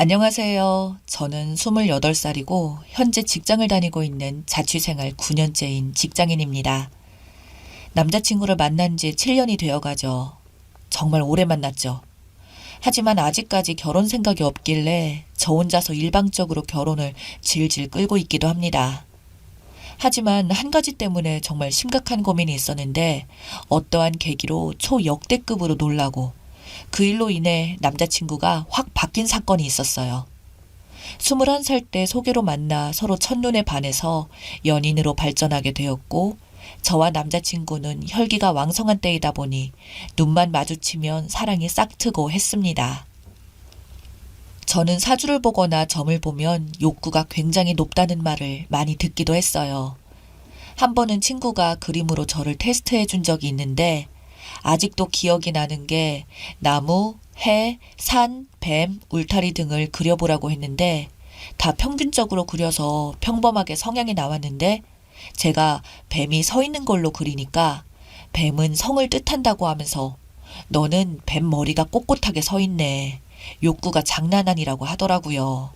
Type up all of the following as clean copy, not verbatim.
안녕하세요. 저는 28살이고 현재 직장을 다니고 있는 자취생활 9년째인 직장인입니다. 남자친구를 만난 지 7년이 되어가죠. 정말 오래 만났죠. 하지만 아직까지 결혼 생각이 없길래 저 혼자서 일방적으로 결혼을 질질 끌고 있기도 합니다. 하지만 한 가지 때문에 정말 심각한 고민이 있었는데 어떠한 계기로 초역대급으로 놀라고 그 일로 인해 남자친구가 확 바뀐 사건이 있었어요. 21살 때 소개로 만나 서로 첫눈에 반해서 연인으로 발전하게 되었고, 저와 남자친구는 혈기가 왕성한 때이다 보니 눈만 마주치면 사랑이 싹트고 했습니다. 저는 사주를 보거나 점을 보면 욕구가 굉장히 높다는 말을 많이 듣기도 했어요. 한 번은 친구가 그림으로 저를 테스트해 준 적이 있는데 아직도 기억이 나는 게 나무, 해, 산, 뱀, 울타리 등을 그려보라고 했는데 다 평균적으로 그려서 평범하게 성향이 나왔는데 제가 뱀이 서 있는 걸로 그리니까 뱀은 성을 뜻한다고 하면서 너는 뱀 머리가 꼿꼿하게 서 있네. 욕구가 장난 아니라고 하더라고요.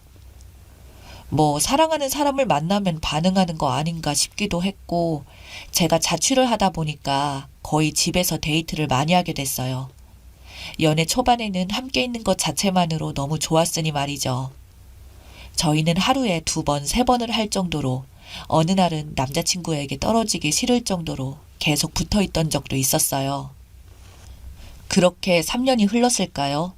뭐 사랑하는 사람을 만나면 반응하는 거 아닌가 싶기도 했고 제가 자취를 하다 보니까 거의 집에서 데이트를 많이 하게 됐어요. 연애 초반에는 함께 있는 것 자체만으로 너무 좋았으니 말이죠. 저희는 하루에 2번, 3번을 할 정도로 어느 날은 남자친구에게 떨어지기 싫을 정도로 계속 붙어 있던 적도 있었어요. 그렇게 3년이 흘렀을까요?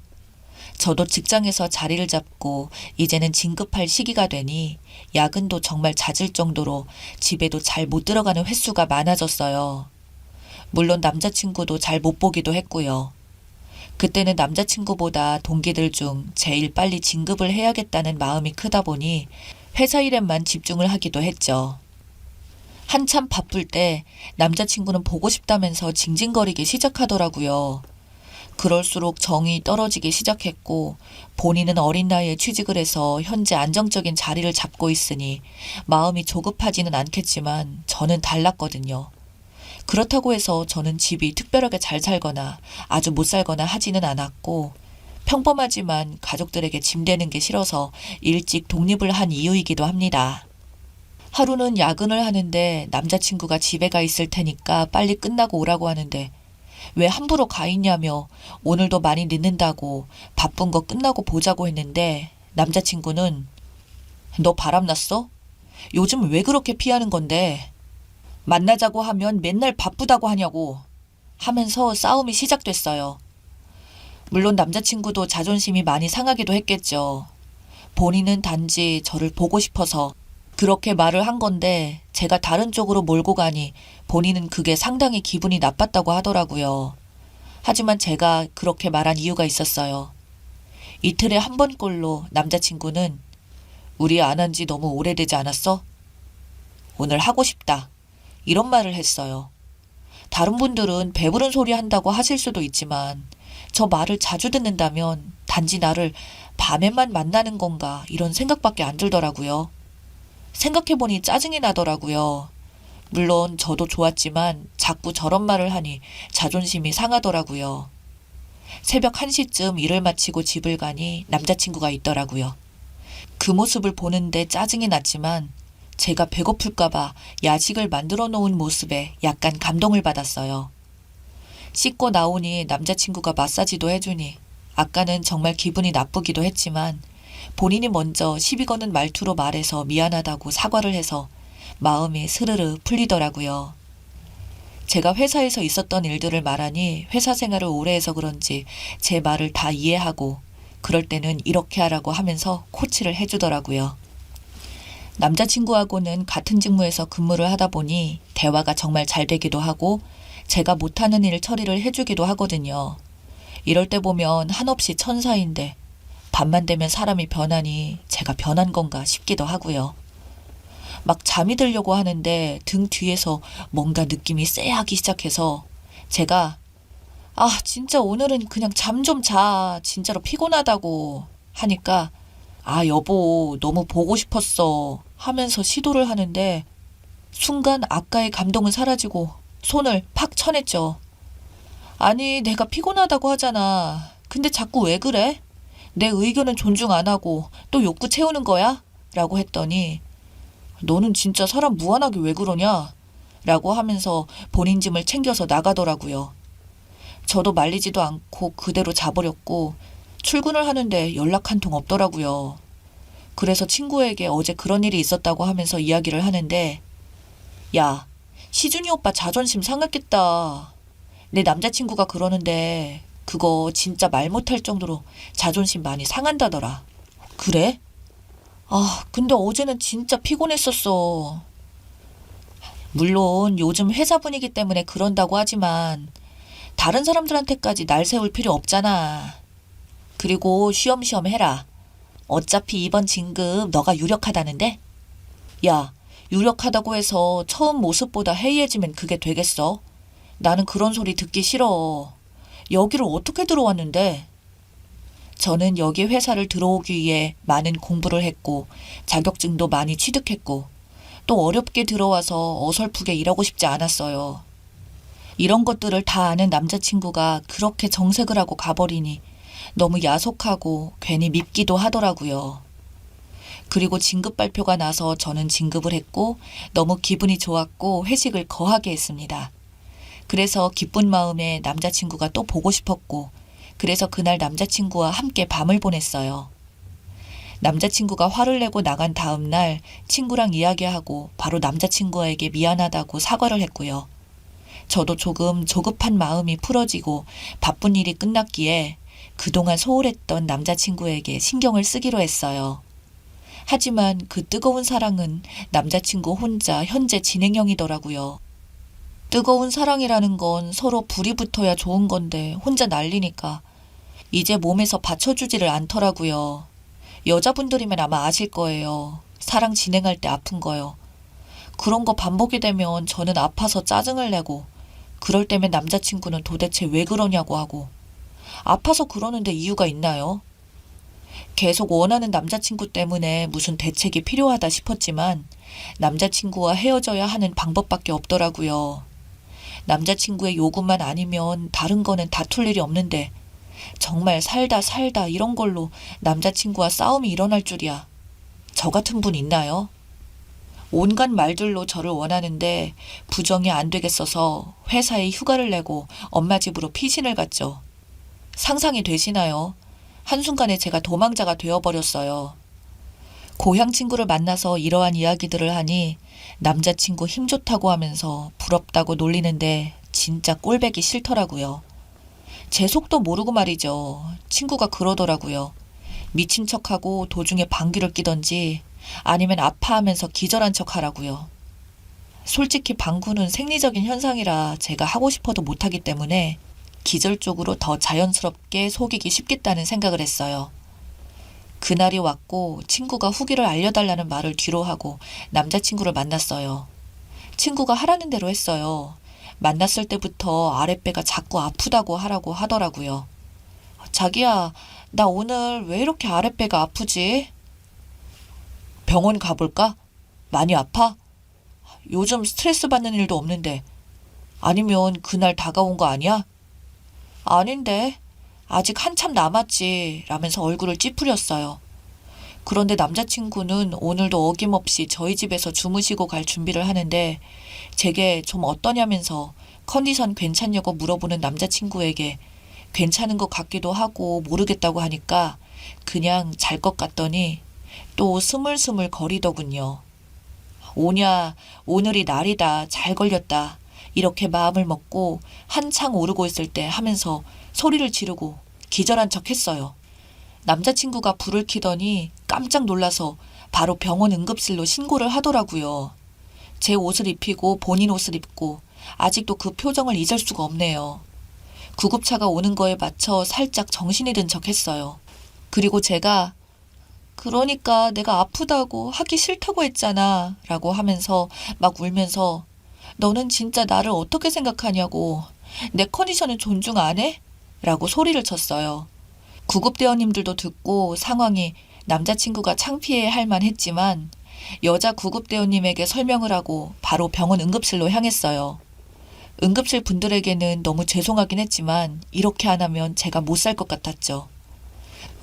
저도 직장에서 자리를 잡고 이제는 진급할 시기가 되니 야근도 정말 잦을 정도로 집에도 잘 못 들어가는 횟수가 많아졌어요. 물론 남자친구도 잘 못 보기도 했고요. 그때는 남자친구보다 동기들 중 제일 빨리 진급을 해야겠다는 마음이 크다 보니 회사 일에만 집중을 하기도 했죠. 한참 바쁠 때 남자친구는 보고 싶다면서 징징거리기 시작하더라고요. 그럴수록 정이 떨어지기 시작했고 본인은 어린 나이에 취직을 해서 현재 안정적인 자리를 잡고 있으니 마음이 조급하지는 않겠지만 저는 달랐거든요. 그렇다고 해서 저는 집이 특별하게 잘 살거나 아주 못 살거나 하지는 않았고 평범하지만 가족들에게 짐되는 게 싫어서 일찍 독립을 한 이유이기도 합니다. 하루는 야근을 하는데 남자친구가 집에 가 있을 테니까 빨리 끝나고 오라고 하는데 왜 함부로 가 있냐며 오늘도 많이 늦는다고 바쁜 거 끝나고 보자고 했는데 남자친구는 너 바람났어? 요즘 왜 그렇게 피하는 건데? 만나자고 하면 맨날 바쁘다고 하냐고 하면서 싸움이 시작됐어요. 물론 남자친구도 자존심이 많이 상하기도 했겠죠. 본인은 단지 저를 보고 싶어서 그렇게 말을 한 건데 제가 다른 쪽으로 몰고 가니 본인은 그게 상당히 기분이 나빴다고 하더라고요. 하지만 제가 그렇게 말한 이유가 있었어요. 이틀에 한 번꼴로 남자친구는 우리 안 한 지 너무 오래되지 않았어? 오늘 하고 싶다. 이런 말을 했어요. 다른 분들은 배부른 소리 한다고 하실 수도 있지만 저 말을 자주 듣는다면 단지 나를 밤에만 만나는 건가 이런 생각밖에 안 들더라고요. 생각해보니 짜증이 나더라고요. 물론 저도 좋았지만 자꾸 저런 말을 하니 자존심이 상하더라고요. 새벽 1시쯤 일을 마치고 집을 가니 남자친구가 있더라고요. 그 모습을 보는데 짜증이 났지만 제가 배고플까봐 야식을 만들어 놓은 모습에 약간 감동을 받았어요. 씻고 나오니 남자친구가 마사지도 해주니 아까는 정말 기분이 나쁘기도 했지만 본인이 먼저 시비 거는 말투로 말해서 미안하다고 사과를 해서 마음이 스르르 풀리더라고요. 제가 회사에서 있었던 일들을 말하니 회사 생활을 오래 해서 그런지 제 말을 다 이해하고 그럴 때는 이렇게 하라고 하면서 코치를 해주더라고요. 남자친구하고는 같은 직무에서 근무를 하다 보니 대화가 정말 잘 되기도 하고 제가 못하는 일 처리를 해주기도 하거든요. 이럴 때 보면 한없이 천사인데 밤만 되면 사람이 변하니 제가 변한 건가 싶기도 하고요. 막 잠이 들려고 하는데 등 뒤에서 뭔가 느낌이 쎄하기 시작해서 제가 진짜 오늘은 그냥 잠 좀 자. 진짜로 피곤하다고 하니까 여보 너무 보고 싶었어 하면서 시도를 하는데 순간 아까의 감동은 사라지고 손을 팍 쳐냈죠. 아니 내가 피곤하다고 하잖아. 근데 자꾸 왜 그래? 내 의견은 존중 안 하고 또 욕구 채우는 거야? 라고 했더니 너는 진짜 사람 무한하게 왜 그러냐? 라고 하면서 본인 짐을 챙겨서 나가더라고요. 저도 말리지도 않고 그대로 자버렸고 출근을 하는데 연락 한 통 없더라고요. 그래서 친구에게 어제 그런 일이 있었다고 하면서 이야기를 하는데 야, 시준이 오빠 자존심 상했겠다. 내 남자친구가 그러는데 그거 진짜 말 못할 정도로 자존심 많이 상한다더라. 그래? 아, 근데 어제는 진짜 피곤했었어. 물론 요즘 회사 분위기 때문에 그런다고 하지만 다른 사람들한테까지 날 세울 필요 없잖아. 그리고 쉬엄쉬엄 해라. 어차피 이번 진급 너가 유력하다는데? 야, 유력하다고 해서 처음 모습보다 해이해지면 그게 되겠어? 나는 그런 소리 듣기 싫어. 여기를 어떻게 들어왔는데? 저는 여기 회사를 들어오기 위해 많은 공부를 했고 자격증도 많이 취득했고 또 어렵게 들어와서 어설프게 일하고 싶지 않았어요. 이런 것들을 다 아는 남자친구가 그렇게 정색을 하고 가버리니 너무 야속하고 괜히 밉기도 하더라고요. 그리고 진급 발표가 나서 저는 진급을 했고 너무 기분이 좋았고 회식을 거하게 했습니다. 그래서 기쁜 마음에 남자친구가 또 보고 싶었고 그래서 그날 남자친구와 함께 밤을 보냈어요. 남자친구가 화를 내고 나간 다음 날 친구랑 이야기하고 바로 남자친구에게 미안하다고 사과를 했고요. 저도 조금 조급한 마음이 풀어지고 바쁜 일이 끝났기에 그동안 소홀했던 남자친구에게 신경을 쓰기로 했어요. 하지만 그 뜨거운 사랑은 남자친구 혼자 현재 진행형이더라고요. 뜨거운 사랑이라는 건 서로 불이 붙어야 좋은 건데 혼자 날리니까 이제 몸에서 받쳐주지를 않더라고요. 여자분들이면 아마 아실 거예요. 사랑 진행할 때 아픈 거요. 그런 거 반복이 되면 저는 아파서 짜증을 내고 그럴 때면 남자친구는 도대체 왜 그러냐고 하고 아파서 그러는데 이유가 있나요? 계속 원하는 남자친구 때문에 무슨 대책이 필요하다 싶었지만 남자친구와 헤어져야 하는 방법밖에 없더라고요. 남자친구의 요구만 아니면 다른 거는 다툴 일이 없는데 정말 살다 이런 걸로 남자친구와 싸움이 일어날 줄이야. 저 같은 분 있나요? 온갖 말들로 저를 원하는데 부정이 안 되겠어서 회사에 휴가를 내고 엄마 집으로 피신을 갔죠. 상상이 되시나요? 한순간에 제가 도망자가 되어버렸어요. 고향 친구를 만나서 이러한 이야기들을 하니 남자친구 힘 좋다고 하면서 부럽다고 놀리는데 진짜 꼴배기 싫더라고요. 제 속도 모르고 말이죠. 친구가 그러더라고요. 미친 척하고 도중에 방귀를 뀌던지 아니면 아파하면서 기절한 척하라고요. 솔직히 방구는 생리적인 현상이라 제가 하고 싶어도 못하기 때문에 기절 쪽으로 더 자연스럽게 속이기 쉽겠다는 생각을 했어요. 그날이 왔고 친구가 후기를 알려달라는 말을 뒤로 하고 남자친구를 만났어요. 친구가 하라는 대로 했어요. 만났을 때부터 아랫배가 자꾸 아프다고 하라고 하더라고요. 자기야, 나 오늘 왜 이렇게 아랫배가 아프지? 병원 가볼까? 많이 아파? 요즘 스트레스 받는 일도 없는데. 아니면 그날 다가온 거 아니야? 아닌데. 아직 한참 남았지. 라면서 얼굴을 찌푸렸어요. 그런데 남자친구는 오늘도 어김없이 저희 집에서 주무시고 갈 준비를 하는데 제게 좀 어떠냐면서 컨디션 괜찮냐고 물어보는 남자친구에게 괜찮은 것 같기도 하고 모르겠다고 하니까 그냥 잘 것 같더니 또 스물스물 거리더군요. 오냐, 오늘이 날이다, 잘 걸렸다. 이렇게 마음을 먹고 한창 오르고 있을 때 하면서 소리를 지르고 기절한 척 했어요. 남자친구가 불을 켜더니 깜짝 놀라서 바로 병원 응급실로 신고를 하더라고요. 제 옷을 입히고 본인 옷을 입고 아직도 그 표정을 잊을 수가 없네요. 구급차가 오는 거에 맞춰 살짝 정신이 든 척 했어요. 그리고 제가 그러니까 내가 아프다고 하기 싫다고 했잖아 라고 하면서 막 울면서 너는 진짜 나를 어떻게 생각하냐고 내 컨디션은 존중 안 해? 라고 소리를 쳤어요. 구급대원님들도 듣고 상황이 남자친구가 창피해 할 만했지만 여자 구급대원님에게 설명을 하고 바로 병원 응급실로 향했어요. 응급실 분들에게는 너무 죄송하긴 했지만 이렇게 안 하면 제가 못 살 것 같았죠.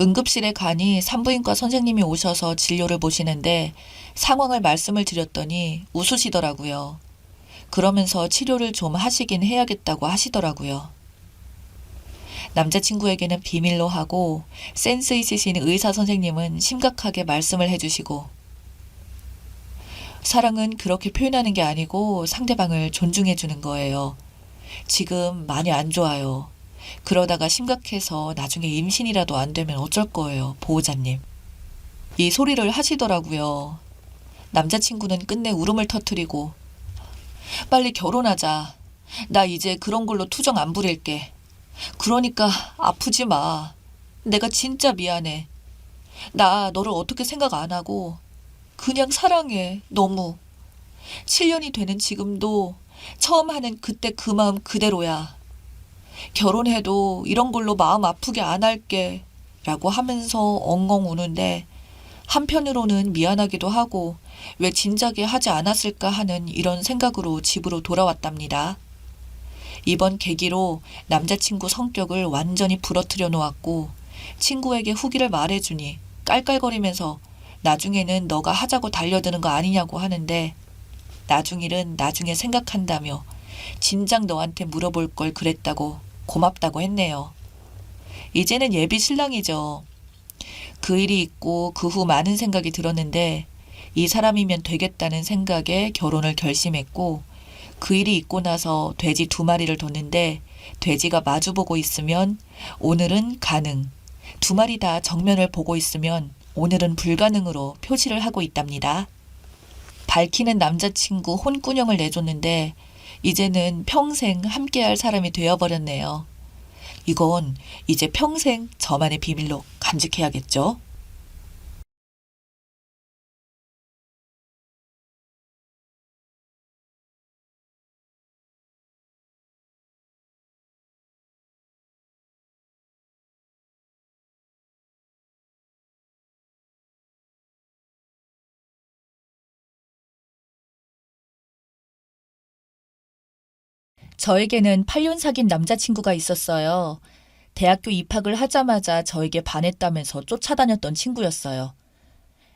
응급실에 가니 산부인과 선생님이 오셔서 진료를 보시는데 상황을 말씀을 드렸더니 웃으시더라고요. 그러면서 치료를 좀 하시긴 해야겠다고 하시더라고요. 남자친구에게는 비밀로 하고 센스 있으신 의사 선생님은 심각하게 말씀을 해주시고, 사랑은 그렇게 표현하는 게 아니고 상대방을 존중해주는 거예요. 지금 많이 안 좋아요. 그러다가 심각해서 나중에 임신이라도 안 되면 어쩔 거예요, 보호자님. 이 소리를 하시더라고요. 남자친구는 끝내 울음을 터뜨리고, 빨리 결혼하자. 나 이제 그런 걸로 투정 안 부릴게. 그러니까 아프지 마. 내가 진짜 미안해. 나 너를 어떻게 생각 안 하고 그냥 사랑해. 너무. 7년이 되는 지금도 처음 하는 그때 그 마음 그대로야. 결혼해도 이런 걸로 마음 아프게 안 할게. 라고 하면서 엉엉 우는데 한편으로는 미안하기도 하고 왜 진작에 하지 않았을까 하는 이런 생각으로 집으로 돌아왔답니다. 이번 계기로 남자친구 성격을 완전히 부러뜨려 놓았고 친구에게 후기를 말해주니 깔깔거리면서 나중에는 너가 하자고 달려드는 거 아니냐고 하는데 나중 일은 나중에 생각한다며 진작 너한테 물어볼 걸 그랬다고 고맙다고 했네요. 이제는 예비 신랑이죠. 그 일이 있고 그 후 많은 생각이 들었는데 이 사람이면 되겠다는 생각에 결혼을 결심했고 그 일이 있고 나서 돼지 2마리를 뒀는데 돼지가 마주보고 있으면 오늘은 가능, 2마리 다 정면을 보고 있으면 오늘은 불가능으로 표시를 하고 있답니다. 밝히는 남자친구 혼꾸녕을 내줬는데 이제는 평생 함께할 사람이 되어버렸네요. 이건 이제 평생 저만의 비밀로 간직해야겠죠? 저에게는 8년 사귄 남자친구가 있었어요. 대학교 입학을 하자마자 저에게 반했다면서 쫓아다녔던 친구였어요.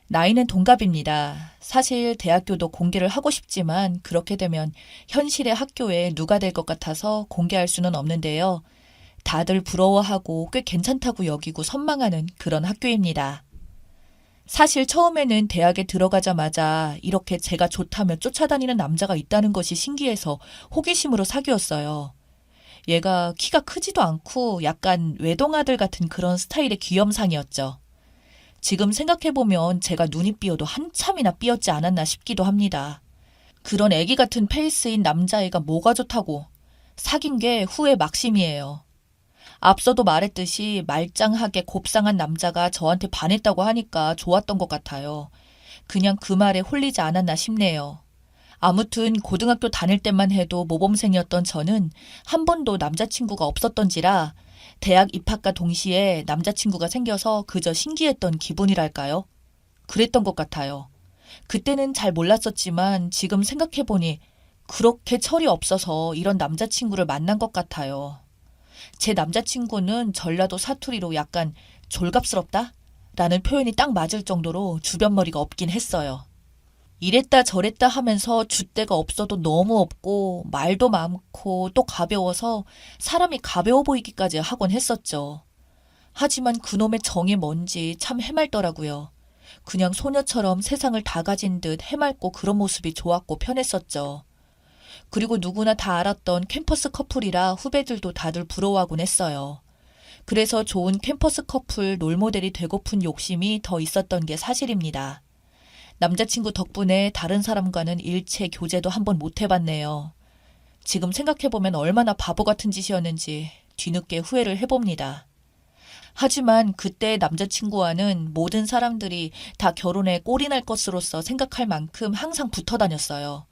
나이는 동갑입니다. 사실 대학교도 공개를 하고 싶지만 그렇게 되면 현실의 학교에 누가 될 것 같아서 공개할 수는 없는데요. 다들 부러워하고 꽤 괜찮다고 여기고 선망하는 그런 학교입니다. 사실 처음에는 대학에 들어가자마자 이렇게 제가 좋다며 쫓아다니는 남자가 있다는 것이 신기해서 호기심으로 사귀었어요. 얘가 키가 크지도 않고 약간 외동아들 같은 그런 스타일의 귀염상이었죠. 지금 생각해보면 제가 눈이 삐어도 한참이나 삐었지 않았나 싶기도 합니다. 그런 애기 같은 페이스인 남자애가 뭐가 좋다고. 사귄 게 후회 막심이에요. 앞서도 말했듯이 말짱하게 곱상한 남자가 저한테 반했다고 하니까 좋았던 것 같아요. 그냥 그 말에 홀리지 않았나 싶네요. 아무튼 고등학교 다닐 때만 해도 모범생이었던 저는 한 번도 남자친구가 없었던지라 대학 입학과 동시에 남자친구가 생겨서 그저 신기했던 기분이랄까요? 그랬던 것 같아요. 그때는 잘 몰랐었지만 지금 생각해보니 그렇게 철이 없어서 이런 남자친구를 만난 것 같아요. 제 남자친구는 전라도 사투리로 약간 졸갑스럽다? 라는 표현이 딱 맞을 정도로 주변머리가 없긴 했어요. 이랬다 저랬다 하면서 줏대가 없어도 너무 없고 말도 많고 또 가벼워서 사람이 가벼워 보이기까지 하곤 했었죠. 하지만 그놈의 정이 뭔지 참 해맑더라고요. 그냥 소녀처럼 세상을 다 가진 듯 해맑고 그런 모습이 좋았고 편했었죠. 그리고 누구나 다 알았던 캠퍼스 커플이라 후배들도 다들 부러워하곤 했어요. 그래서 좋은 캠퍼스 커플 롤모델이 되고픈 욕심이 더 있었던 게 사실입니다. 남자친구 덕분에 다른 사람과는 일체 교제도 한번 못 해봤네요. 지금 생각해보면 얼마나 바보 같은 짓이었는지 뒤늦게 후회를 해봅니다. 하지만 그때 남자친구와는 모든 사람들이 다 결혼에 꼴이 날 것으로서 생각할 만큼 항상 붙어 다녔어요.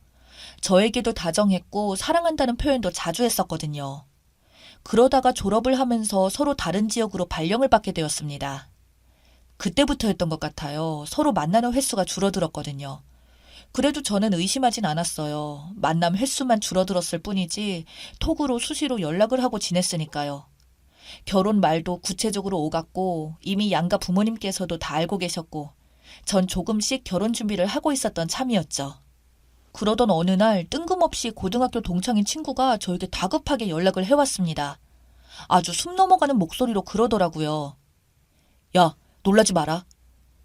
저에게도 다정했고 사랑한다는 표현도 자주 했었거든요. 그러다가 졸업을 하면서 서로 다른 지역으로 발령을 받게 되었습니다. 그때부터였던 것 같아요. 서로 만나는 횟수가 줄어들었거든요. 그래도 저는 의심하진 않았어요. 만남 횟수만 줄어들었을 뿐이지 톡으로 수시로 연락을 하고 지냈으니까요. 결혼 말도 구체적으로 오갔고 이미 양가 부모님께서도 다 알고 계셨고 전 조금씩 결혼 준비를 하고 있었던 참이었죠. 그러던 어느 날 뜬금없이 고등학교 동창인 친구가 저에게 다급하게 연락을 해왔습니다. 아주 숨 넘어가는 목소리로 그러더라고요. 야, 놀라지 마라.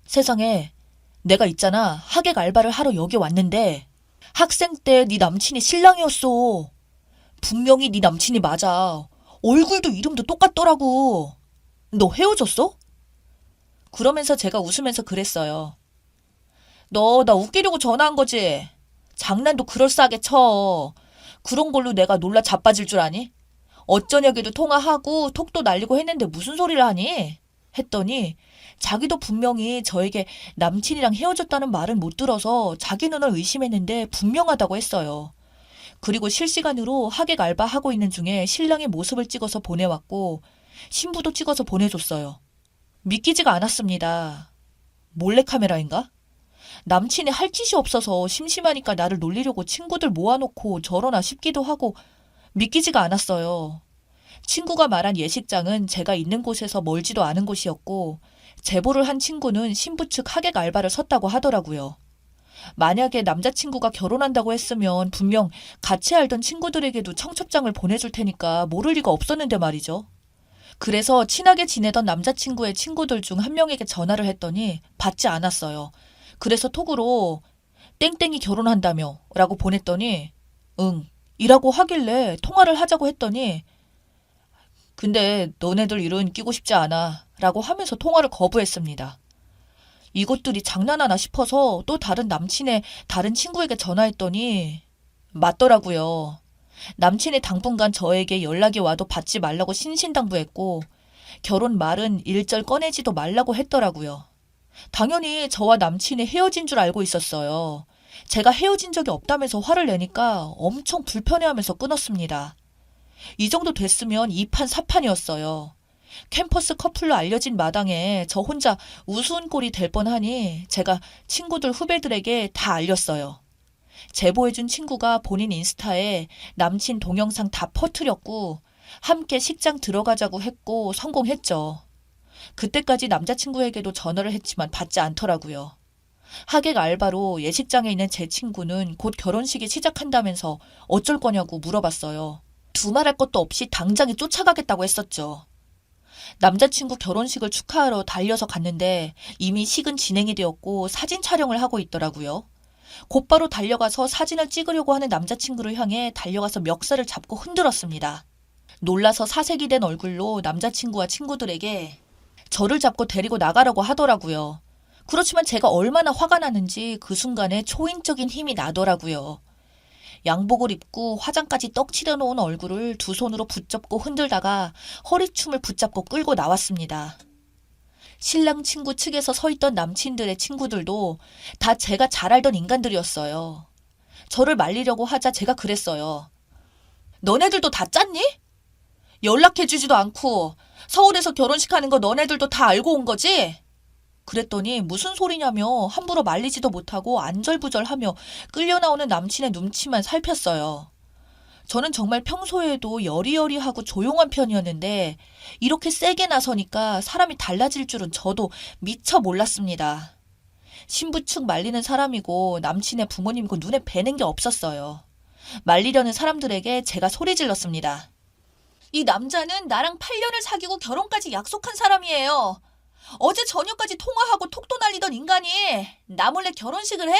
세상에 내가 있잖아 하객 알바를 하러 여기 왔는데 학생 때 네 남친이 신랑이었어. 분명히 네 남친이 맞아. 얼굴도 이름도 똑같더라고. 너 헤어졌어? 그러면서 제가 웃으면서 그랬어요. 너 나 웃기려고 전화한 거지? 장난도 그럴싸하게 쳐. 그런 걸로 내가 놀라 자빠질 줄 아니? 어쩌냐기도 통화하고 톡도 날리고 했는데 무슨 소리를 하니? 했더니 자기도 분명히 저에게 남친이랑 헤어졌다는 말은 못 들어서 자기 눈을 의심했는데 분명하다고 했어요. 그리고 실시간으로 하객 알바하고 있는 중에 신랑의 모습을 찍어서 보내왔고 신부도 찍어서 보내줬어요. 믿기지가 않았습니다. 몰래카메라인가? 남친이 할 짓이 없어서 심심하니까 나를 놀리려고 친구들 모아놓고 저러나 싶기도 하고 믿기지가 않았어요. 친구가 말한 예식장은 제가 있는 곳에서 멀지도 않은 곳이었고 제보를 한 친구는 신부 측 하객 알바를 섰다고 하더라고요. 만약에 남자친구가 결혼한다고 했으면 분명 같이 알던 친구들에게도 청첩장을 보내줄 테니까 모를 리가 없었는데 말이죠. 그래서 친하게 지내던 남자친구의 친구들 중 한 명에게 전화를 했더니 받지 않았어요. 그래서 톡으로 땡땡이 결혼한다며 라고 보냈더니 응 이라고 하길래 통화를 하자고 했더니 근데 너네들 일은 끼고 싶지 않아 라고 하면서 통화를 거부했습니다. 이것들이 장난하나 싶어서 또 다른 남친의 다른 친구에게 전화했더니 맞더라고요. 남친이 당분간 저에게 연락이 와도 받지 말라고 신신당부했고 결혼 말은 일절 꺼내지도 말라고 했더라고요. 당연히 저와 남친이 헤어진 줄 알고 있었어요. 제가 헤어진 적이 없다면서 화를 내니까 엄청 불편해하면서 끊었습니다. 이 정도 됐으면 2판 4판이었어요. 캠퍼스 커플로 알려진 마당에 저 혼자 우스운 꼴이 될 뻔하니 제가 친구들 후배들에게 다 알렸어요. 제보해준 친구가 본인 인스타에 남친 동영상 다 퍼뜨렸고 함께 식장 들어가자고 했고 성공했죠. 그때까지 남자친구에게도 전화를 했지만 받지 않더라고요. 하객 알바로 예식장에 있는 제 친구는 곧 결혼식이 시작한다면서 어쩔 거냐고 물어봤어요. 두말할 것도 없이 당장에 쫓아가겠다고 했었죠. 남자친구 결혼식을 축하하러 달려서 갔는데 이미 식은 진행이 되었고 사진 촬영을 하고 있더라고요. 곧바로 달려가서 사진을 찍으려고 하는 남자친구를 향해 달려가서 멱살을 잡고 흔들었습니다. 놀라서 사색이 된 얼굴로 남자친구와 친구들에게 저를 잡고 데리고 나가라고 하더라고요. 그렇지만 제가 얼마나 화가 나는지 그 순간에 초인적인 힘이 나더라고요. 양복을 입고 화장까지 떡칠해 놓은 얼굴을 두 손으로 붙잡고 흔들다가 허리춤을 붙잡고 끌고 나왔습니다. 신랑 친구 측에서 서 있던 남친들의 친구들도 다 제가 잘 알던 인간들이었어요. 저를 말리려고 하자 제가 그랬어요. 너네들도 다 짰니? 연락해주지도 않고 서울에서 결혼식 하는 거 너네들도 다 알고 온 거지? 그랬더니 무슨 소리냐며 함부로 말리지도 못하고 안절부절하며 끌려 나오는 남친의 눈치만 살폈어요. 저는 정말 평소에도 여리여리하고 조용한 편이었는데 이렇게 세게 나서니까 사람이 달라질 줄은 저도 미처 몰랐습니다. 신부 측 말리는 사람이고 남친의 부모님이고 눈에 뵈는 게 없었어요. 말리려는 사람들에게 제가 소리 질렀습니다. 이 남자는 나랑 8년을 사귀고 결혼까지 약속한 사람이에요. 어제 저녁까지 통화하고 톡도 날리던 인간이 나 몰래 결혼식을 해?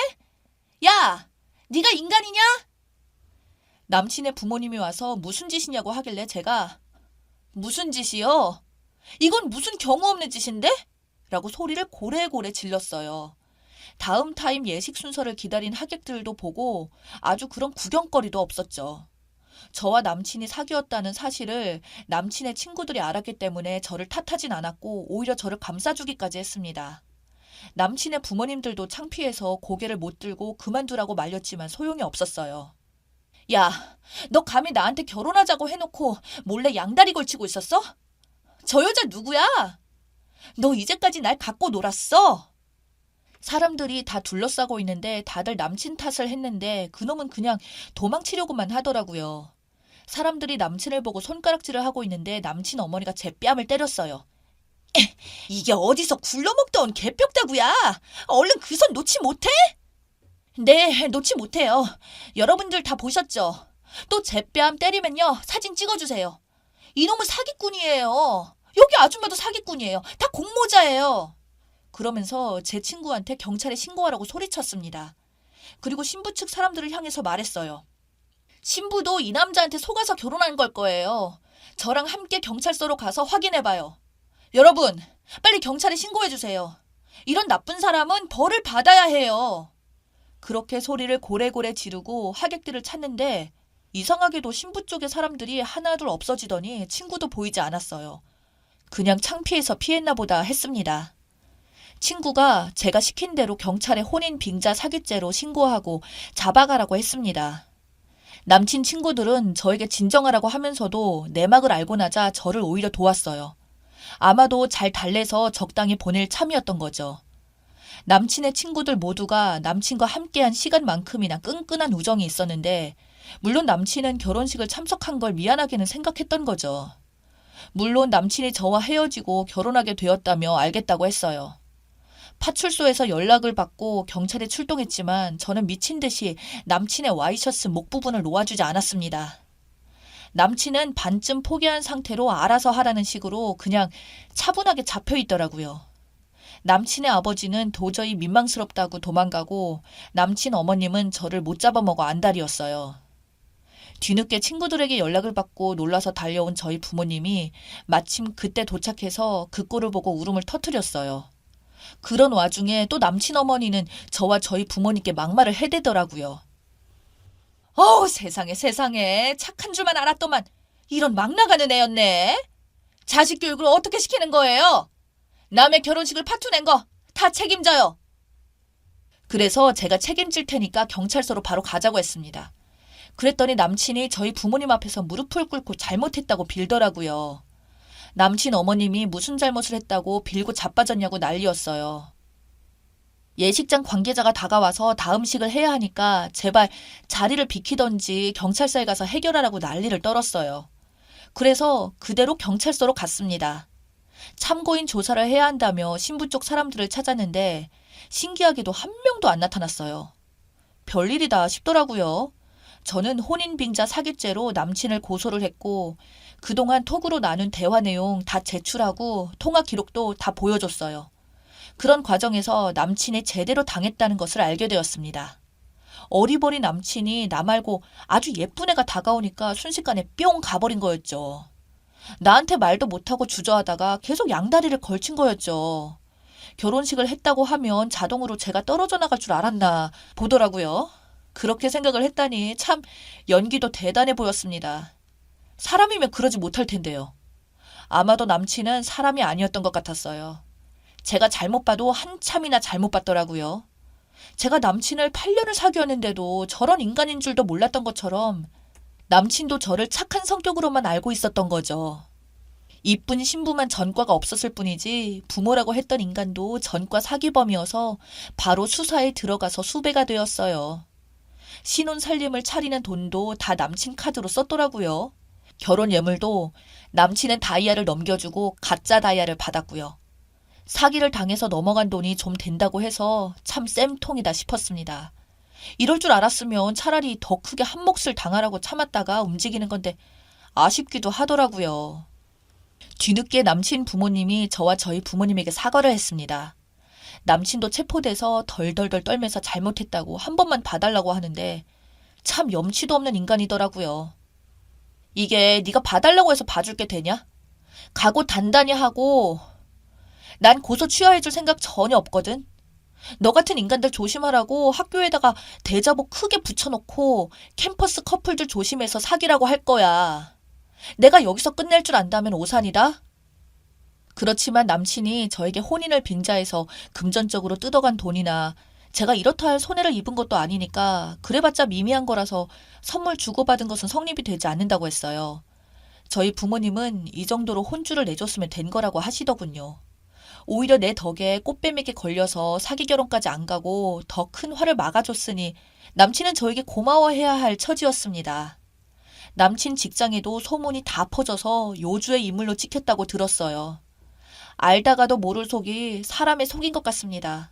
야, 네가 인간이냐? 남친의 부모님이 와서 무슨 짓이냐고 하길래 제가 무슨 짓이요? 이건 무슨 경우 없는 짓인데? 라고 소리를 고래고래 질렀어요. 다음 타임 예식 순서를 기다린 하객들도 보고 아주 그런 구경거리도 없었죠. 저와 남친이 사귀었다는 사실을 남친의 친구들이 알았기 때문에 저를 탓하진 않았고 오히려 저를 감싸주기까지 했습니다. 남친의 부모님들도 창피해서 고개를 못 들고 그만두라고 말렸지만 소용이 없었어요. 야, 너 감히 나한테 결혼하자고 해놓고 몰래 양다리 걸치고 있었어? 저 여자 누구야? 너 이제까지 날 갖고 놀았어? 사람들이 다 둘러싸고 있는데 다들 남친 탓을 했는데 그놈은 그냥 도망치려고만 하더라고요. 사람들이 남친을 보고 손가락질을 하고 있는데 남친 어머니가 제 뺨을 때렸어요. 이게 어디서 굴러먹던 개뼈다구야. 얼른 그 손 놓지 못해? 네, 놓지 못해요. 여러분들 다 보셨죠? 또 제 뺨 때리면요, 사진 찍어주세요. 이놈은 사기꾼이에요. 여기 아줌마도 사기꾼이에요. 다 공모자예요. 그러면서 제 친구한테 경찰에 신고하라고 소리쳤습니다. 그리고 신부 측 사람들을 향해서 말했어요. 신부도 이 남자한테 속아서 결혼한 걸 거예요. 저랑 함께 경찰서로 가서 확인해봐요. 여러분, 빨리 경찰에 신고해주세요. 이런 나쁜 사람은 벌을 받아야 해요. 그렇게 소리를 고래고래 지르고 하객들을 찾는데 이상하게도 신부 쪽의 사람들이 하나둘 없어지더니 친구도 보이지 않았어요. 그냥 창피해서 피했나 보다 했습니다. 친구가 제가 시킨 대로 경찰에 혼인 빙자 사기죄로 신고하고 잡아가라고 했습니다. 남친 친구들은 저에게 진정하라고 하면서도 내막을 알고 나자 저를 오히려 도왔어요. 아마도 잘 달래서 적당히 보낼 참이었던 거죠. 남친의 친구들 모두가 남친과 함께한 시간만큼이나 끈끈한 우정이 있었는데 물론 남친은 결혼식을 참석한 걸 미안하게는 생각했던 거죠. 물론 남친이 저와 헤어지고 결혼하게 되었다며 알겠다고 했어요. 파출소에서 연락을 받고 경찰에 출동했지만 저는 미친 듯이 남친의 와이셔츠 목 부분을 놓아주지 않았습니다. 남친은 반쯤 포기한 상태로 알아서 하라는 식으로 그냥 차분하게 잡혀 있더라고요. 남친의 아버지는 도저히 민망스럽다고 도망가고 남친 어머님은 저를 못 잡아먹어 안달이었어요. 뒤늦게 친구들에게 연락을 받고 놀라서 달려온 저희 부모님이 마침 그때 도착해서 그 꼴을 보고 울음을 터뜨렸어요. 그런 와중에 또 남친 어머니는 저와 저희 부모님께 막말을 해대더라고요. 세상에 세상에 착한 줄만 알았더만 이런 막 나가는 애였네. 자식 교육을 어떻게 시키는 거예요? 남의 결혼식을 파투낸 거 다 책임져요. 그래서 제가 책임질 테니까 경찰서로 바로 가자고 했습니다. 그랬더니 남친이 저희 부모님 앞에서 무릎을 꿇고 잘못했다고 빌더라고요. 남친 어머님이 무슨 잘못을 했다고 빌고 자빠졌냐고 난리였어요. 예식장 관계자가 다가와서 다음식을 해야 하니까 제발 자리를 비키던지 경찰서에 가서 해결하라고 난리를 떨었어요. 그래서 그대로 경찰서로 갔습니다. 참고인 조사를 해야 한다며 신부 쪽 사람들을 찾았는데 신기하게도 한 명도 안 나타났어요. 별일이다 싶더라고요. 저는 혼인빙자 사기죄로 남친을 고소를 했고 그동안 톡으로 나눈 대화 내용 다 제출하고 통화 기록도 다 보여줬어요. 그런 과정에서 남친이 제대로 당했다는 것을 알게 되었습니다. 어리버리 남친이 나 말고 아주 예쁜 애가 다가오니까 순식간에 뿅 가버린 거였죠. 나한테 말도 못하고 주저하다가 계속 양다리를 걸친 거였죠. 결혼식을 했다고 하면 자동으로 제가 떨어져 나갈 줄 알았나 보더라고요. 그렇게 생각을 했다니 참 연기도 대단해 보였습니다. 사람이면 그러지 못할 텐데요. 아마도 남친은 사람이 아니었던 것 같았어요. 제가 잘못 봐도 한참이나 잘못 봤더라고요. 제가 남친을 8년을 사귀었는데도 저런 인간인 줄도 몰랐던 것처럼 남친도 저를 착한 성격으로만 알고 있었던 거죠. 이쁜 신부만 전과가 없었을 뿐이지 부모라고 했던 인간도 전과 사기범이어서 바로 수사에 들어가서 수배가 되었어요. 신혼 살림을 차리는 돈도 다 남친 카드로 썼더라고요. 결혼 예물도 남친은 다이아를 넘겨주고 가짜 다이아를 받았고요. 사기를 당해서 넘어간 돈이 좀 된다고 해서 참 쌤통이다 싶었습니다. 이럴 줄 알았으면 차라리 더 크게 한 몫을 당하라고 참았다가 움직이는 건데 아쉽기도 하더라고요. 뒤늦게 남친 부모님이 저와 저희 부모님에게 사과를 했습니다. 남친도 체포돼서 덜덜덜 떨면서 잘못했다고 한 번만 봐달라고 하는데 참 염치도 없는 인간이더라고요. 이게 네가 봐달라고 해서 봐줄 게 되냐? 각오 단단히 하고 난 고소 취하해줄 생각 전혀 없거든. 너 같은 인간들 조심하라고 학교에다가 대자보 크게 붙여놓고 캠퍼스 커플들 조심해서 사귀라고 할 거야. 내가 여기서 끝낼 줄 안다면 오산이다. 그렇지만 남친이 저에게 혼인을 빙자해서 금전적으로 뜯어간 돈이나 제가 이렇다 할 손해를 입은 것도 아니니까 그래봤자 미미한 거라서 선물 주고받은 것은 성립이 되지 않는다고 했어요. 저희 부모님은 이 정도로 혼주를 내줬으면 된 거라고 하시더군요. 오히려 내 덕에 꽃뱀에게 걸려서 사기 결혼까지 안 가고 더 큰 화를 막아줬으니 남친은 저에게 고마워해야 할 처지였습니다. 남친 직장에도 소문이 다 퍼져서 요주의 인물로 찍혔다고 들었어요. 알다가도 모를 속이 사람의 속인 것 같습니다.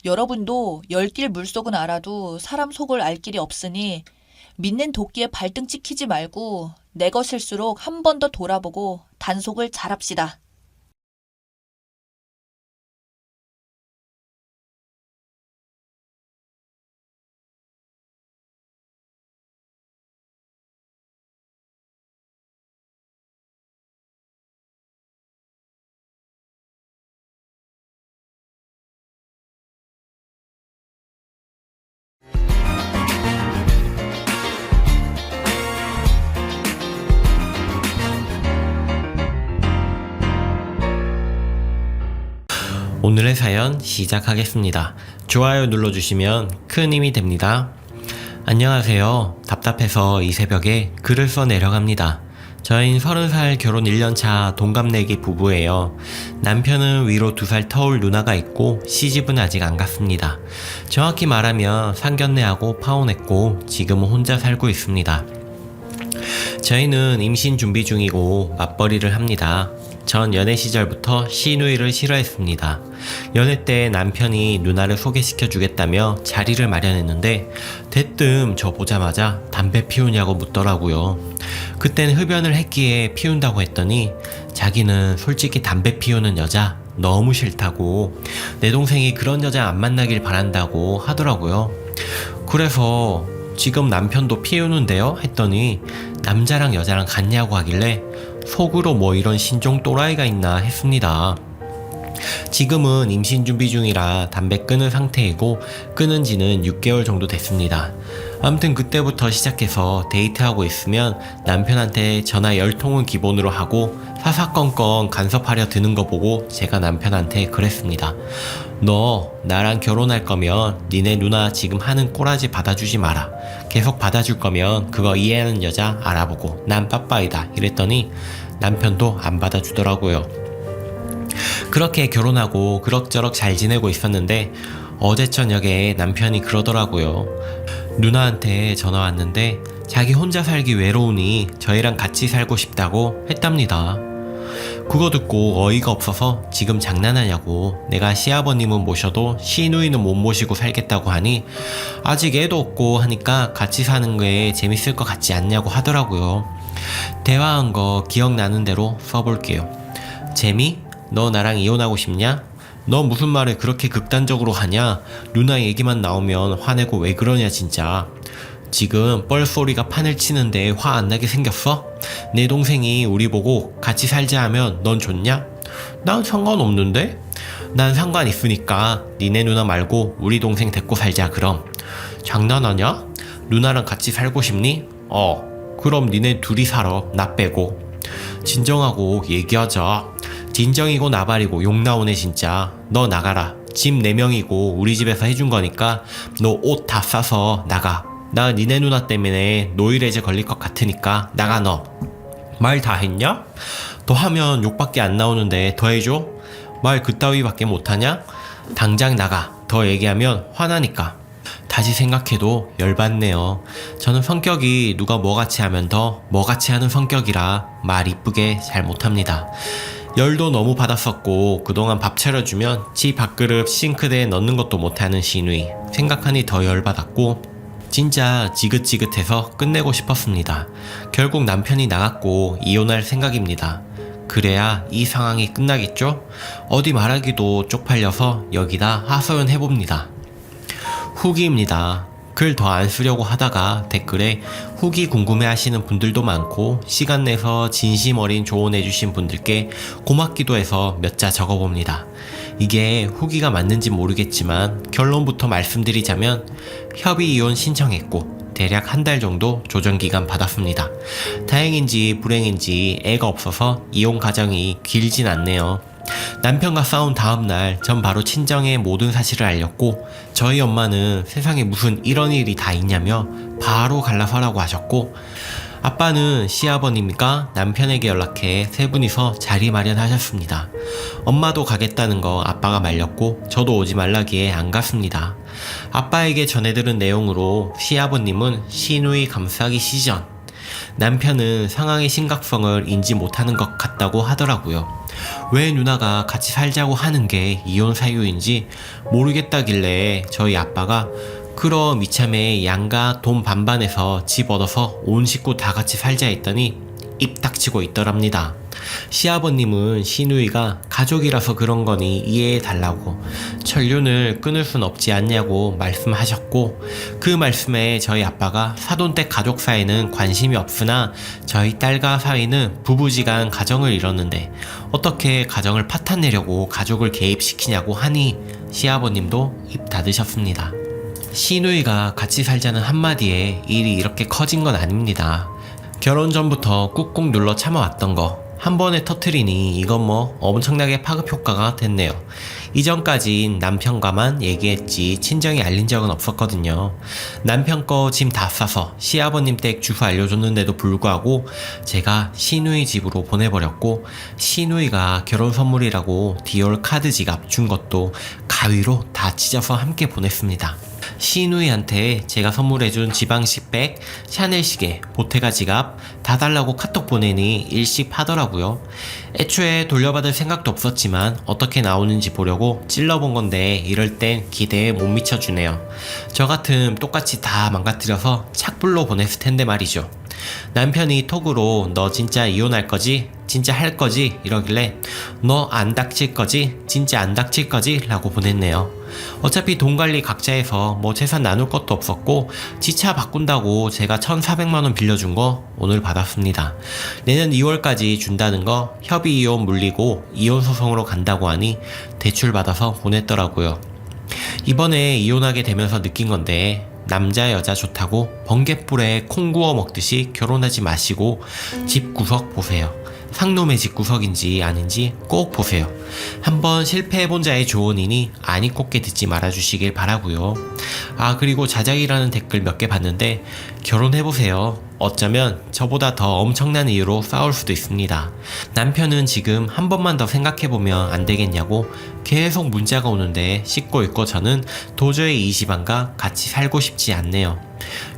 여러분도 열길 물속은 알아도 사람 속을 알 길이 없으니 믿는 도끼에 발등 찍히지 말고 내 것일수록 한 번 더 돌아보고 단속을 잘합시다. 오늘의 사연 시작하겠습니다. 좋아요 눌러주시면 큰 힘이 됩니다. 안녕하세요. 답답해서 이 새벽에 글을 써 내려갑니다. 저희는 30살 결혼 1년차 동갑내기 부부예요. 남편은 위로 2살 터울 누나가 있고 시집은 아직 안 갔습니다. 정확히 말하면 상견례하고 파혼했고 지금은 혼자 살고 있습니다. 저희는 임신 준비 중이고 맞벌이를 합니다. 전 연애 시절부터 시누이를 싫어했습니다. 연애 때 남편이 누나를 소개시켜 주겠다며 자리를 마련했는데 대뜸 저 보자마자 담배 피우냐고 묻더라고요. 그땐 흡연을 했기에 피운다고 했더니 자기는 솔직히 담배 피우는 여자 너무 싫다고, 내 동생이 그런 여자 안 만나길 바란다고 하더라고요. 그래서 지금 남편도 피우는데요? 했더니 남자랑 여자랑 같냐고 하길래 속으로 뭐 이런 신종 또라이가 있나 했습니다. 지금은 임신 준비 중이라 담배 끊은 상태이고 끊은 지는 6개월 정도 됐습니다. 아무튼 그때부터 시작해서 데이트하고 있으면 남편한테 전화 10통은 기본으로 하고 사사건건 간섭하려 드는 거 보고 제가 남편한테 그랬습니다. 너 나랑 결혼할 거면 니네 누나 지금 하는 꼬라지 받아주지 마라. 계속 받아줄 거면 그거 이해하는 여자 알아보고 난 빠빠이다 이랬더니 남편도 안 받아주더라고요. 그렇게 결혼하고 그럭저럭 잘 지내고 있었는데 어제 저녁에 남편이 그러더라고요. 누나한테 전화 왔는데 자기 혼자 살기 외로우니 저희랑 같이 살고 싶다고 했답니다. 그거 듣고 어이가 없어서 지금 장난하냐고, 내가 시아버님은 모셔도 시누이는 못 모시고 살겠다고 하니 아직 애도 없고 하니까 같이 사는 게 재밌을 것 같지 않냐고 하더라고요. 대화한 거 기억나는 대로 써볼게요. 재미? 너 나랑 이혼하고 싶냐? 너 무슨 말을 그렇게 극단적으로 하냐? 누나 얘기만 나오면 화내고 왜 그러냐 진짜. 지금 뻘소리가 판을 치는데 화 안 나게 생겼어? 내 동생이 우리 보고 같이 살자 하면 넌 좋냐? 난 상관없는데? 난 상관 있으니까 니네 누나 말고 우리 동생 데리고 살자 그럼. 장난하냐? 누나랑 같이 살고 싶니? 그럼 니네 둘이 살아, 나 빼고. 진정하고 얘기하자. 진정이고 나발이고 욕 나오네 진짜. 너 나가라. 집 4명이고 우리 집에서 해준 거니까 너 옷 다 싸서 나가. 나 니네 누나 때문에 노이레제 걸릴 것 같으니까 나가 너. 말 다 했냐? 더 하면 욕밖에 안 나오는데 더 해줘? 말 그따위밖에 못하냐? 당장 나가. 더 얘기하면 화나니까. 다시 생각해도 열받네요. 저는 성격이 누가 뭐같이 하면 더 뭐같이 하는 성격이라 말 이쁘게 잘 못합니다. 열도 너무 받았었고 그동안 밥 차려주면 지 밥그릇 싱크대에 넣는 것도 못하는 시누이 생각하니 더 열받았고 진짜 지긋지긋해서 끝내고 싶었습니다. 결국 남편이 나갔고 이혼할 생각입니다. 그래야 이 상황이 끝나겠죠? 어디 말하기도 쪽팔려서 여기다 하소연해봅니다. 후기입니다. 글 더 안 쓰려고 하다가 댓글에 후기 궁금해하시는 분들도 많고 시간 내서 진심 어린 조언해주신 분들께 고맙기도 해서 몇 자 적어봅니다. 이게 후기가 맞는지 모르겠지만 결론부터 말씀드리자면 협의 이혼 신청했고 대략 한 달 정도 조정기간 받았습니다. 다행인지 불행인지 애가 없어서 이혼 과정이 길진 않네요. 남편과 싸운 다음날 전 바로 친정에 모든 사실을 알렸고 저희 엄마는 세상에 무슨 이런 일이 다 있냐며 바로 갈라서라고 하셨고 아빠는 시아버님과 남편에게 연락해 세 분이서 자리 마련하셨습니다. 엄마도 가겠다는 거 아빠가 말렸고 저도 오지 말라기에 안 갔습니다. 아빠에게 전해들은 내용으로 시아버님은 시누이 감싸기 시전, 남편은 상황의 심각성을 인지 못하는 것 같다고 하더라고요. 왜 누나가 같이 살자고 하는 게 이혼 사유인지 모르겠다길래 저희 아빠가 그럼 이참에 양가 돈 반반해서 집 얻어서 온 식구 다 같이 살자 했더니 입 닥치고 있더랍니다. 시아버님은 시누이가 가족이라서 그런 거니 이해해달라고 천륜을 끊을 순 없지 않냐고 말씀하셨고, 그 말씀에 저희 아빠가 사돈댁 가족 사이는 관심이 없으나 저희 딸과 사이는 부부지간 가정을 이뤘는데 어떻게 가정을 파탄내려고 가족을 개입시키냐고 하니 시아버님도 입 닫으셨습니다. 시누이가 같이 살자는 한마디에 일이 이렇게 커진 건 아닙니다. 결혼 전부터 꾹꾹 눌러 참아왔던 거 한 번에 터트리니 이건 뭐 엄청나게 파급 효과가 됐네요. 이전까진 남편과만 얘기했지 친정에 알린 적은 없었거든요. 남편 거 짐 다 싸서 시아버님 댁 주소 알려줬는데도 불구하고 제가 시누이 집으로 보내버렸고, 시누이가 결혼 선물이라고 디올 카드 지갑 준 것도 가위로 다 찢어서 함께 보냈습니다. 시누이한테 제가 선물해준 지방식 백, 샤넬 시계, 보테가 지갑 다 달라고 카톡 보내니 일십하더라고요. 애초에 돌려받을 생각도 없었지만 어떻게 나오는지 보려고 찔러본 건데 이럴 땐 기대에 못 미쳐주네요. 저 같음 똑같이 다 망가뜨려서 착불로 보냈을 텐데 말이죠. 남편이 톡으로 너 진짜 이혼할 거지? 진짜 할 거지? 이러길래 너 안 닥칠 거지? 진짜 안 닥칠 거지? 라고 보냈네요. 어차피 돈 관리 각자 해서 뭐 재산 나눌 것도 없었고 지차 바꾼다고 제가 1,400만원 빌려준 거 오늘 받았습니다. 내년 2월까지 준다는 거 협의 이혼 물리고 이혼 소송으로 간다고 하니 대출 받아서 보냈더라고요. 이번에 이혼하게 되면서 느낀 건데 남자 여자 좋다고 번갯불에 콩 구워 먹듯이 결혼하지 마시고 집 구석 보세요. 상놈의 집 구석인지 아닌지 꼭 보세요. 한번 실패해본 자의 조언이니 아니 꼽게 듣지 말아주시길 바라고요. 아, 그리고 자작이라는 댓글 몇 개 봤는데 결혼해보세요. 어쩌면 저보다 더 엄청난 이유로 싸울 수도 있습니다. 남편은 지금 한 번만 더 생각해보면 안 되겠냐고 계속 문자가 오는데 씻고 있고 저는 도저히 이 집안과 같이 살고 싶지 않네요.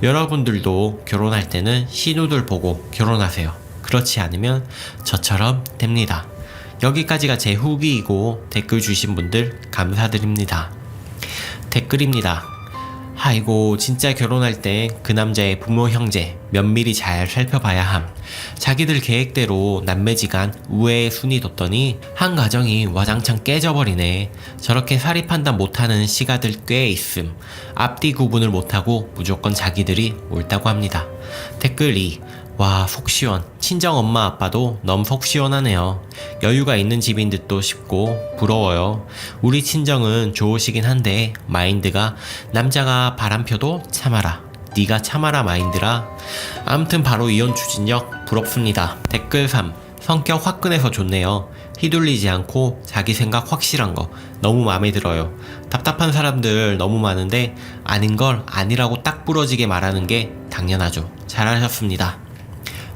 여러분들도 결혼할 때는 신우들 보고 결혼하세요. 그렇지 않으면 저처럼 됩니다. 여기까지가 제 후기이고 댓글 주신 분들 감사드립니다. 댓글입니다. 아이고, 진짜 결혼할 때 그 남자의 부모 형제 면밀히 잘 살펴봐야 함. 자기들 계획대로 남매지간 우애의 순위 뒀더니 한 가정이 와장창 깨져버리네. 저렇게 사리 판단 못하는 시가들 꽤 있음. 앞뒤 구분을 못하고 무조건 자기들이 옳다고 합니다. 댓글 2. 와, 속 시원. 친정 엄마 아빠도 너무 속 시원하네요. 여유가 있는 집인 듯도 싶고 부러워요. 우리 친정은 좋으시긴 한데 마인드가 남자가 바람 펴도 참아라, 네가 참아라 마인드라. 아무튼 바로 이혼 추진력 부럽습니다. 댓글 3. 성격 화끈해서 좋네요. 휘둘리지 않고 자기 생각 확실한 거 너무 마음에 들어요. 답답한 사람들 너무 많은데 아닌 걸 아니라고 딱 부러지게 말하는 게 당연하죠. 잘하셨습니다.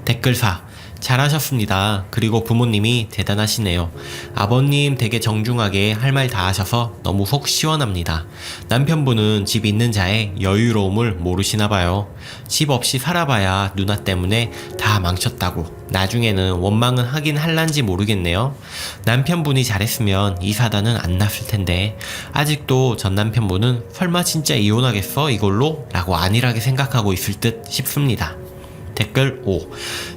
댓글 4. 잘하셨습니다. 그리고 부모님이 대단하시네요. 아버님 되게 정중하게 할 말 다 하셔서 너무 속 시원합니다. 남편분은 집 있는 자의 여유로움을 모르시나봐요. 집 없이 살아봐야 누나 때문에 다 망쳤다고 나중에는 원망은 하긴 할란지 모르겠네요. 남편분이 잘했으면 이 사단은 안 났을 텐데 아직도 전 남편분은 설마 진짜 이혼하겠어 이걸로? 라고 안일하게 생각하고 있을 듯 싶습니다. 댓글 5.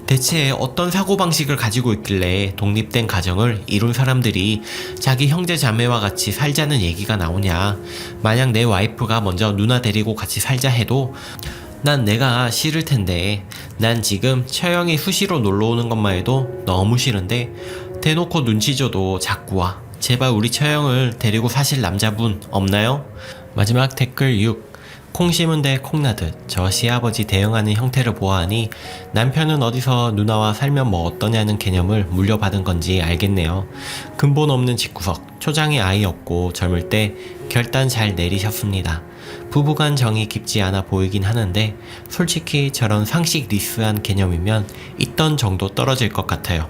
대체 어떤 사고방식을 가지고 있길래 독립된 가정을 이룬 사람들이 자기 형제 자매와 같이 살자는 얘기가 나오냐. 만약 내 와이프가 먼저 누나 데리고 같이 살자 해도 난 내가 싫을 텐데. 난 지금 처형이 수시로 놀러 오는 것만 해도 너무 싫은데 대놓고 눈치 줘도 자꾸 와. 제발 우리 처형을 데리고 사실 남자분 없나요? 마지막 댓글 6. 콩 심은 데 콩나듯 저 시아버지 대응하는 형태를 보아하니 남편은 어디서 누나와 살면 뭐 어떠냐는 개념을 물려받은 건지 알겠네요. 근본 없는 집구석, 초장에 아이 없고 젊을 때 결단 잘 내리셨습니다. 부부간 정이 깊지 않아 보이긴 하는데 솔직히 저런 상식 리스한 개념이면 있던 정도 떨어질 것 같아요.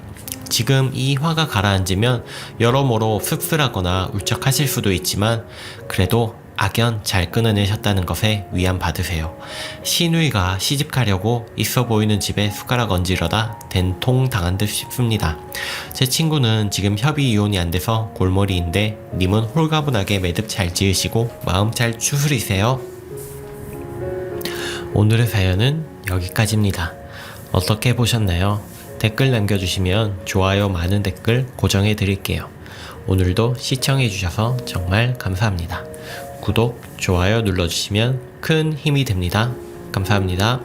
지금 이 화가 가라앉으면 여러모로 씁쓸하거나 울적하실 수도 있지만 그래도 악연 잘 끊어내셨다는 것에 위안 받으세요. 시누이가 시집가려고 있어 보이는 집에 숟가락 얹으려다 된통 당한 듯 싶습니다. 제 친구는 지금 협의 이혼이 안 돼서 골머리인데 님은 홀가분하게 매듭 잘 지으시고 마음 잘 추스리세요. 오늘의 사연은 여기까지입니다. 어떻게 보셨나요? 댓글 남겨주시면 좋아요 많은 댓글 고정해 드릴게요. 오늘도 시청해 주셔서 정말 감사합니다. 구독, 좋아요 눌러주시면 큰 힘이 됩니다. 감사합니다.